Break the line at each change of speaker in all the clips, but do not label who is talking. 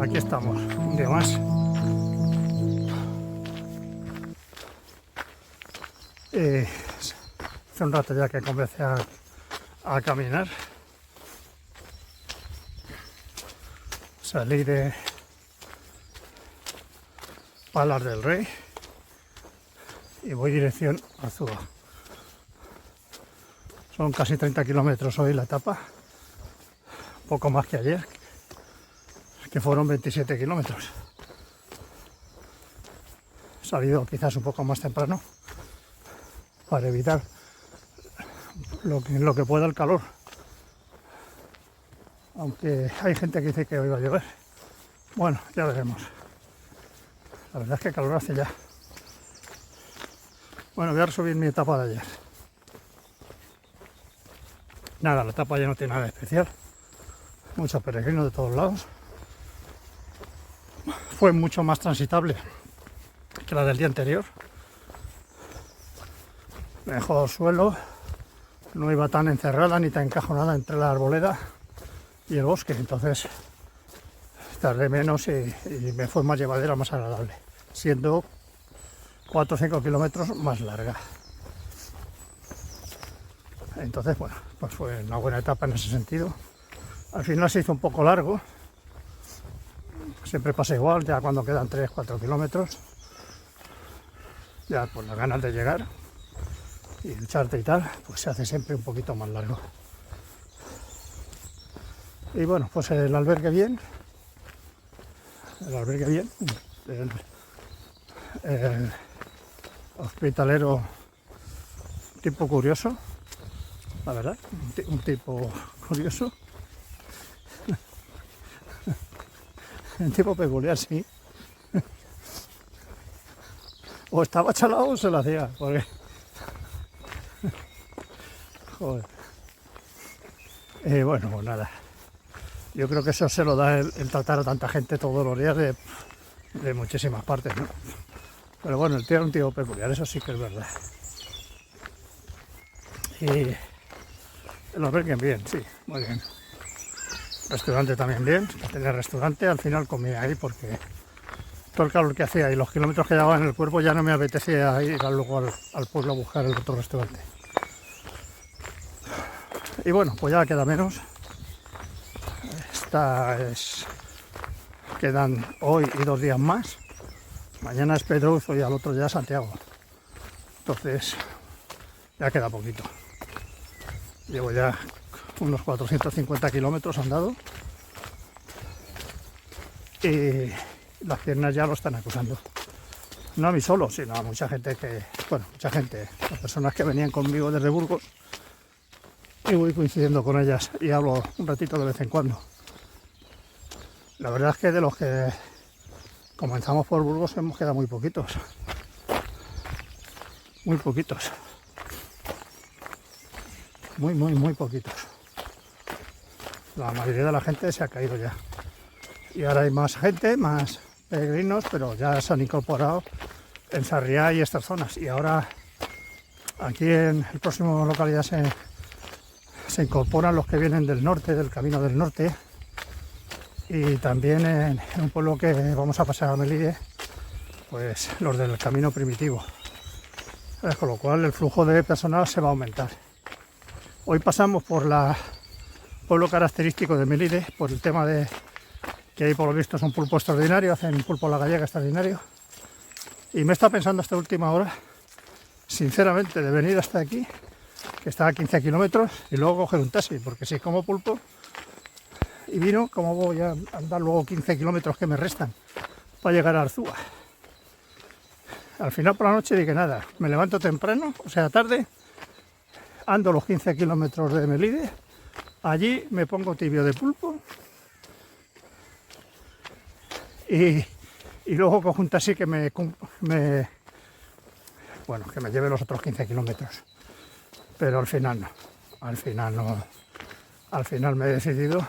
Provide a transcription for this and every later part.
Aquí estamos, un día más. Hace un rato ya que comencé a caminar. Salí de Palas del Rey y voy dirección a Azúa. Son casi 30 kilómetros hoy la etapa, poco más que ayer, que fueron 27 kilómetros. He salido quizás un poco más temprano para evitar lo que pueda el calor, aunque hay gente que dice que hoy va a llover. Bueno, ya veremos. La verdad es que calor hace ya. Bueno, voy a resumir mi etapa de ayer. Nada, la etapa ya no tiene nada especial. Muchos peregrinos de todos lados. Fue mucho más transitable que la del día anterior. Mejor suelo, no iba tan encerrada ni tan encajonada entre la arboleda y el bosque, entonces tardé menos y me fue más llevadera, más agradable, siendo 4 o 5 kilómetros más larga. Entonces, bueno, pues fue una buena etapa en ese sentido. Al final se hizo un poco largo, siempre pasa igual, ya cuando quedan 3-4 kilómetros, ya por las ganas de llegar y ducharte y tal, pues se hace siempre un poquito más largo. Y bueno, pues el albergue bien, el hospitalero tipo curioso, la verdad, un tipo curioso, un tipo peculiar, sí. O estaba chalado o se lo hacía, porque... Joder. Bueno, pues nada. Yo creo que eso se lo da el tratar a tanta gente todos los días de muchísimas partes, ¿no? Pero bueno, el tío era un tío peculiar, eso sí que es verdad. Y el albergue bien, sí, muy bien. Restaurante también bien, tenía restaurante, al final comí ahí porque todo el calor que hacía y los kilómetros que llevaba en el cuerpo ya no me apetecía ir luego al pueblo a buscar el otro restaurante. Y bueno, pues ya queda menos. Quedan hoy y 2 días más. Mañana es Pedroso y al otro ya Santiago. Entonces ya queda poquito. Llevo ya unos 450 kilómetros andado y las piernas ya lo están acusando. No a mí solo, sino a mucha gente las personas que venían conmigo desde Burgos, y voy coincidiendo con ellas y hablo un ratito de vez en cuando. La verdad es que de los que comenzamos por Burgos hemos quedado muy poquitos. Muy poquitos. Muy poquitos. La mayoría de la gente se ha caído ya. Y ahora hay más gente, más peregrinos, pero ya se han incorporado en Sarriá y estas zonas. Y ahora aquí en el próximo localidad se incorporan los que vienen del norte, del camino del norte. Y también en un pueblo que vamos a pasar a Melide, pues los del camino primitivo. Con lo cual el flujo de personal se va a aumentar. Hoy pasamos por el pueblo característico de Melide, por el tema de que ahí por lo visto es un pulpo extraordinario, hacen un pulpo a la gallega extraordinario. Y me está pensando hasta última hora, sinceramente, de venir hasta aquí, que está a 15 kilómetros, y luego coger un taxi, porque si como pulpo y vino, ¿cómo voy a andar luego 15 kilómetros que me restan para llegar a Arzúa? Al final por la noche dije nada, me levanto temprano, o sea tarde, ando los 15 kilómetros de Melide, allí me pongo tibio de pulpo y luego cojo un taxi que me lleve los otros 15 kilómetros. Pero al final me he decidido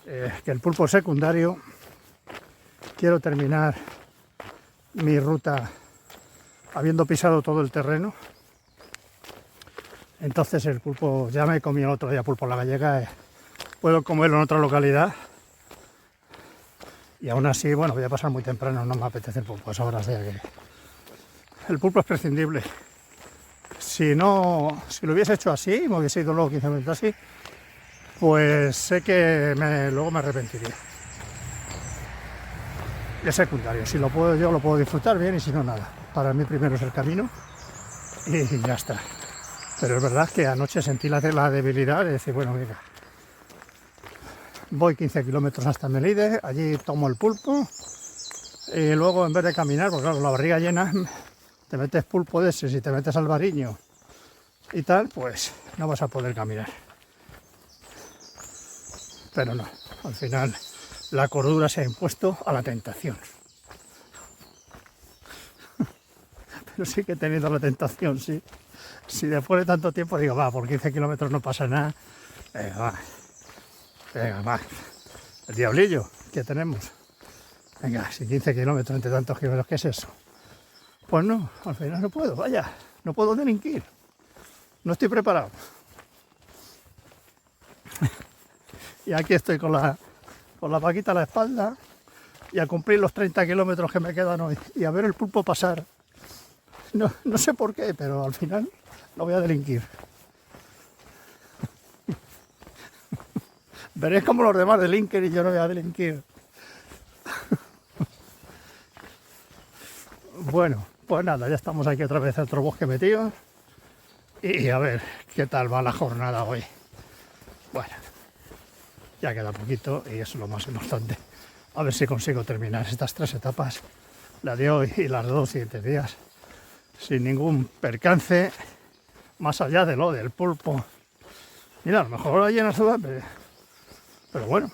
que el pulpo secundario, quiero terminar mi ruta habiendo pisado todo el terreno. Entonces el pulpo, ya me comí el otro día pulpo a la gallega, puedo comerlo en otra localidad Y aún así, bueno, voy a pasar muy temprano, no me apetece el pulpo a esa hora, o sea que el pulpo es prescindible. Si lo hubiese hecho así, me hubiese ido luego 15 minutos así, pues sé que luego me arrepentiría. Es secundario, si lo puedo yo lo puedo disfrutar bien y si no nada. Para mí primero es el camino y ya está. Pero es verdad que anoche sentí la debilidad de decir, bueno, mira, voy 15 kilómetros hasta Melide, allí tomo el pulpo y luego en vez de caminar, porque claro, la barriga llena, te metes pulpo de ese, si te metes al Bariño y tal, pues no vas a poder caminar. Pero no, al final la cordura se ha impuesto a la tentación. Pero sí que he tenido la tentación, sí. Si después de tanto tiempo digo, va, por 15 kilómetros no pasa nada, venga, va. El diablillo que tenemos. Venga, si 15 kilómetros entre tantos kilómetros, ¿qué es eso? Pues no, al final no puedo, vaya, no puedo delinquir. No estoy preparado. Y aquí estoy con la vaquita a la espalda y a cumplir los 30 kilómetros que me quedan hoy y a ver el pulpo pasar. No sé por qué, pero al final lo voy a delinquir. Veréis como los demás delinquen y yo no voy a delinquir. Bueno, pues nada, ya estamos aquí otra vez en otro bosque metido. Y a ver qué tal va la jornada hoy. Bueno, ya queda poquito y eso es lo más importante. A ver si consigo terminar estas 3 etapas, la de hoy y las 2 siguientes días, sin ningún percance, más allá de lo del pulpo. Mira, a lo mejor la llena suda, pero bueno,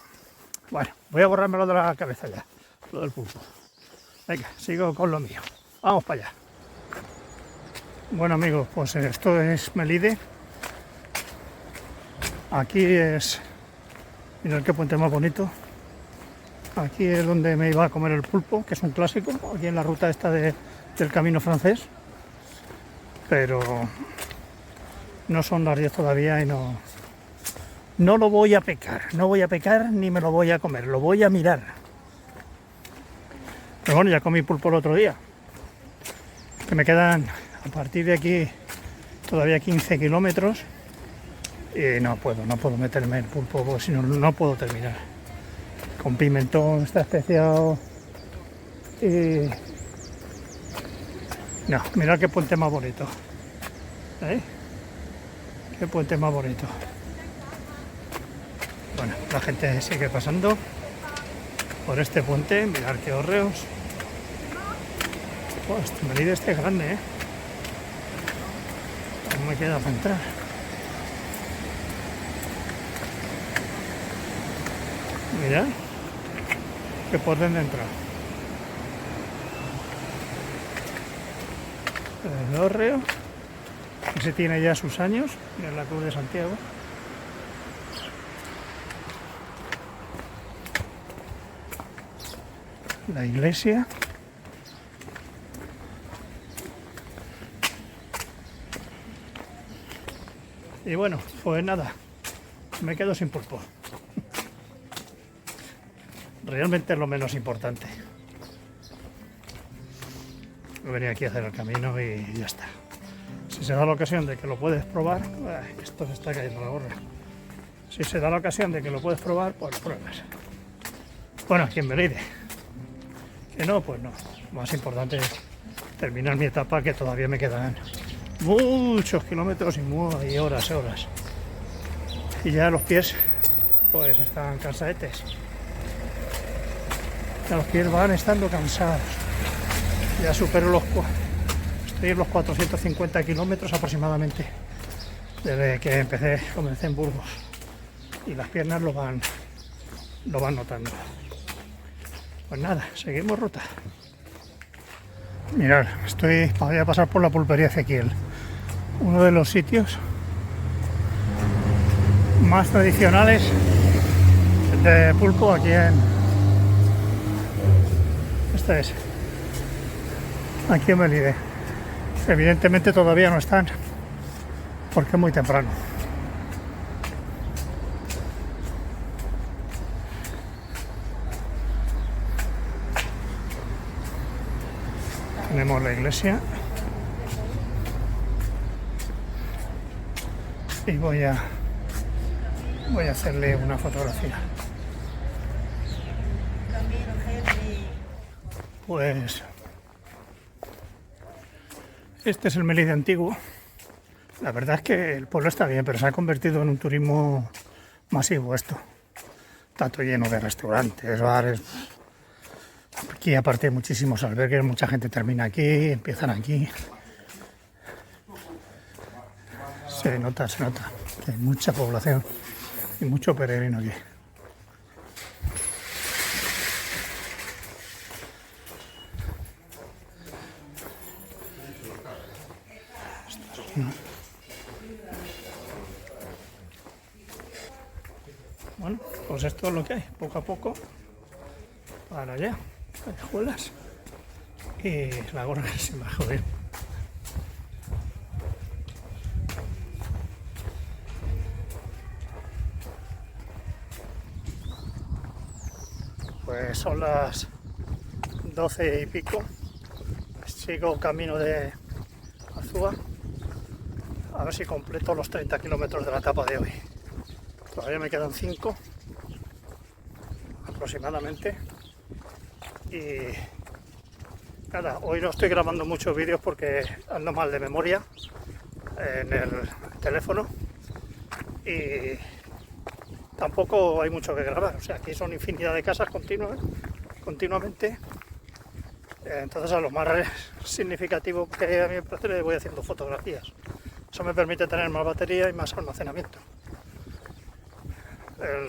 voy a borrármelo de la cabeza ya, lo del pulpo. Venga, sigo con lo mío. Vamos para allá. Bueno amigos, pues esto es Melide. Aquí es... Mirad qué puente más bonito. Aquí es donde me iba a comer el pulpo, que es un clásico, aquí en la ruta esta del camino francés. Pero no son las 10 todavía y no lo voy a pecar. No voy a pecar ni me lo voy a comer, lo voy a mirar. Pero bueno, ya comí pulpo el otro día. Que me quedan a partir de aquí todavía 15 kilómetros. Y no puedo meterme el pulpo, porque si no, no puedo terminar. Con pimentón está especiado. Y... no, mirad qué puente más bonito. ¿Eh? Qué puente más bonito. Bueno, la gente sigue pasando por este puente. Mirad qué hórreos. Oh, este Melide es grande, ¿eh? No me queda para entrar. Mirad que por dónde entrar. El hórreo, ese tiene ya sus años, en la Cruz de Santiago. La iglesia. Y bueno, pues nada, me quedo sin pulpo. Realmente es lo menos importante. Venía aquí a hacer el camino y ya está. Si se da la ocasión de que lo puedes probar, esto se está cayendo la gorra. Si se da la ocasión de que lo puedes probar, pues lo pruebas. Bueno, aquí en Melide. Que no, pues no. Lo más importante es terminar mi etapa, que todavía me quedan muchos kilómetros y horas. Y ya los pies, pues están cansadetes. Ya los pies van estando cansados. Ya supero estoy en los 450 kilómetros aproximadamente desde que comencé en Burgos, y las piernas lo van notando. Pues nada, seguimos ruta. Mirad, voy a pasar por la pulpería Ezequiel, uno de los sitios más tradicionales de pulpo aquí aquí en Melide. Evidentemente todavía no están porque es muy temprano. Tenemos la iglesia. Y voy a hacerle una fotografía. Pues este es el Melide antiguo. La verdad es que el pueblo está bien, pero se ha convertido en un turismo masivo esto. Está todo lleno de restaurantes, bares. Aquí aparte hay muchísimos albergues, mucha gente termina aquí, empiezan aquí. Se nota que hay mucha población y mucho peregrino aquí. Bueno, pues esto es lo que hay, poco a poco, para allá, callejuelas y la gorra que se me va a joder. Pues son las 12 y pico, sigo camino de Arzúa, a ver si completo los 30 kilómetros de la etapa de hoy. Todavía me quedan 5 aproximadamente y nada, hoy no estoy grabando muchos vídeos porque ando mal de memoria en el teléfono y tampoco hay mucho que grabar, o sea, aquí son infinidad de casas continuamente, entonces a lo más significativo que a mí me parece le voy haciendo fotografías. Eso me permite tener más batería y más almacenamiento.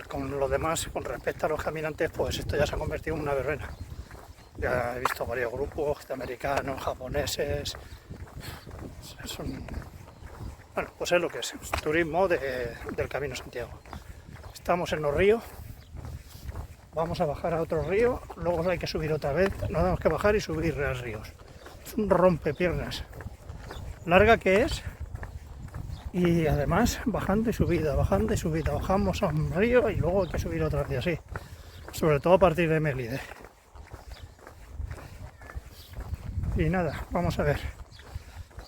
Con lo demás, con respecto a los caminantes, pues esto ya se ha convertido en una verbena. Ya he visto varios grupos de americanos, japoneses. Bueno, pues es lo que es turismo del Camino Santiago. Estamos en los ríos, vamos a bajar a otro río, luego hay que subir otra vez, nos tenemos que bajar y subir a ríos. Es un rompepiernas. Larga que es. Y además bajando y subida, bajamos a un río y luego hay que subir otra vez así, sobre todo a partir de Melide. Y nada, vamos a ver.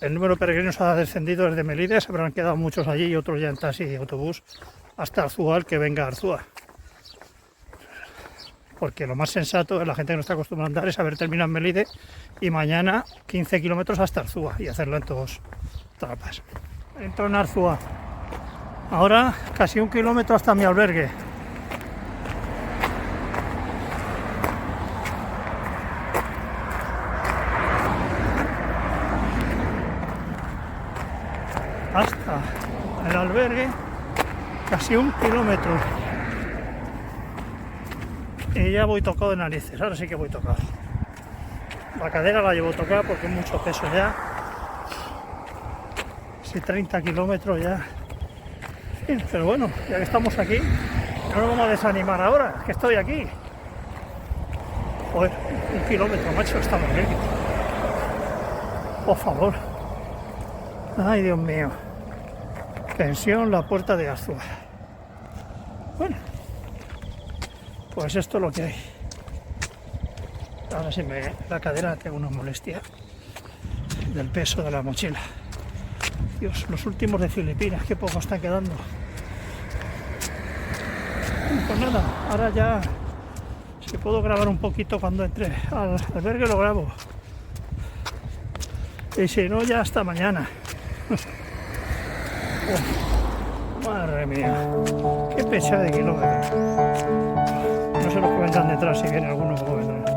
El número de peregrinos ha descendido desde Melide, se habrán quedado muchos allí y otros ya en taxi y autobús hasta Arzúa, el que venga a Arzúa. Porque lo más sensato es la gente que no está acostumbrada a andar es haber terminado en Melide y mañana 15 kilómetros hasta Arzúa y hacerlo en todas etapas. Entro en Arzúa. Ahora casi 1 kilómetro hasta mi albergue. Hasta el albergue casi 1 kilómetro. Y ya voy tocado de narices. Ahora sí que voy tocado. La cadera la llevo tocada porque es mucho peso ya. 30 kilómetros ya. Pero bueno, ya que estamos aquí, no nos vamos a desanimar ahora, que estoy aquí. Joder, 1 kilómetro, macho, estamos bien. Por favor. Ay, Dios mío. Pensión La Puerta de Arzúa. Bueno, pues esto es lo que hay. Ahora sí la cadera tengo una molestia del peso de la mochila. Dios, los últimos de Filipinas, qué poco están quedando. Pues nada, ahora ya, si puedo grabar un poquito cuando entre al albergue lo grabo. Y si no, ya hasta mañana. Madre mía, qué pesada de kilómetros. No sé los que vendrán detrás, si viene alguno como vendrá.